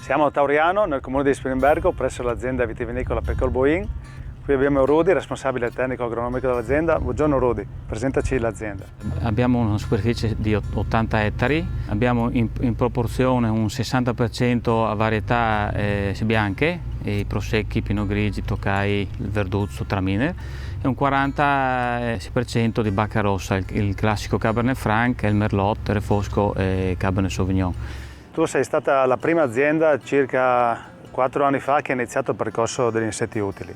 Siamo a Tauriano, nel comune di Spilimbergo, presso l'azienda vitivinicola Pecorboin. Qui abbiamo Rudy, responsabile tecnico agronomico dell'azienda. Buongiorno Rudy, presentaci l'azienda. Abbiamo una superficie di 80 ettari, abbiamo in proporzione un 60% a varietà bianche, i prosecchi, pinot grigi, toccai, il verduzzo, traminer, e un 40% di bacca rossa, il classico Cabernet Franc, il Merlot, Refosco e Cabernet Sauvignon. Tu sei stata la prima azienda circa 4 anni fa che ha iniziato il percorso degli insetti utili.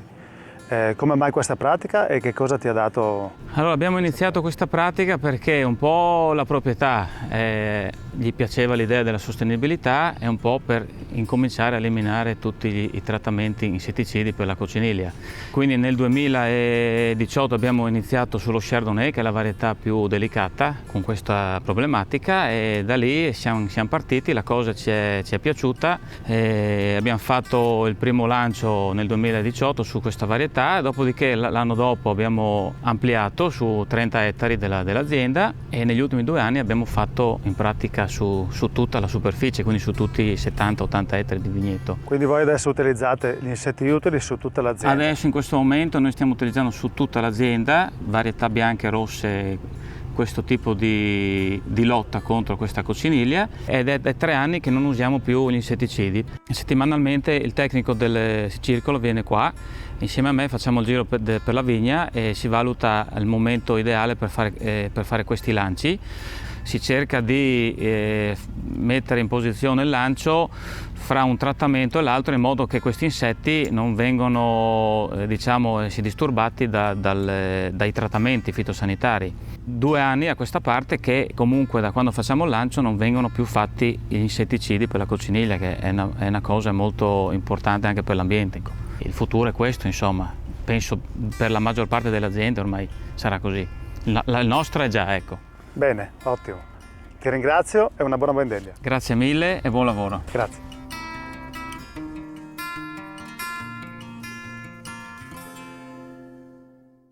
Come mai questa pratica e che cosa ti ha dato? Allora, abbiamo iniziato questa pratica perché un po' la proprietà gli piaceva l'idea della sostenibilità e un po' per incominciare a eliminare tutti i trattamenti insetticidi per la cocciniglia. Quindi nel 2018 abbiamo iniziato sullo Chardonnay, che è la varietà più delicata con questa problematica, e da lì siamo partiti, la cosa ci è piaciuta, abbiamo fatto il primo lancio nel 2018 su questa varietà. Dopodiché l'anno dopo abbiamo ampliato su 30 ettari dell'azienda e negli ultimi 2 anni abbiamo fatto in pratica su tutta la superficie, quindi su tutti i 70-80 ettari di vigneto. Quindi voi adesso utilizzate gli insetti utili su tutta l'azienda? Adesso in questo momento noi stiamo utilizzando su tutta l'azienda varietà bianche e rosse, questo tipo di lotta contro questa cocciniglia, ed è 3 anni che non usiamo più gli insetticidi. Settimanalmente il tecnico del circolo viene qua, insieme a me facciamo il giro per la vigna e si valuta il momento ideale per fare questi lanci. Si cerca di mettere in posizione il lancio fra un trattamento e l'altro, in modo che questi insetti non vengano disturbati dai trattamenti fitosanitari. 2 anni a questa parte che comunque da quando facciamo il lancio non vengono più fatti gli insetticidi per la cocciniglia, che è una cosa molto importante anche per l'ambiente. Il futuro è questo, insomma, penso per la maggior parte delle aziende ormai sarà così. La nostra è già, ecco. Bene, ottimo. Ti ringrazio e una buona vendemmia. Grazie mille e buon lavoro. Grazie.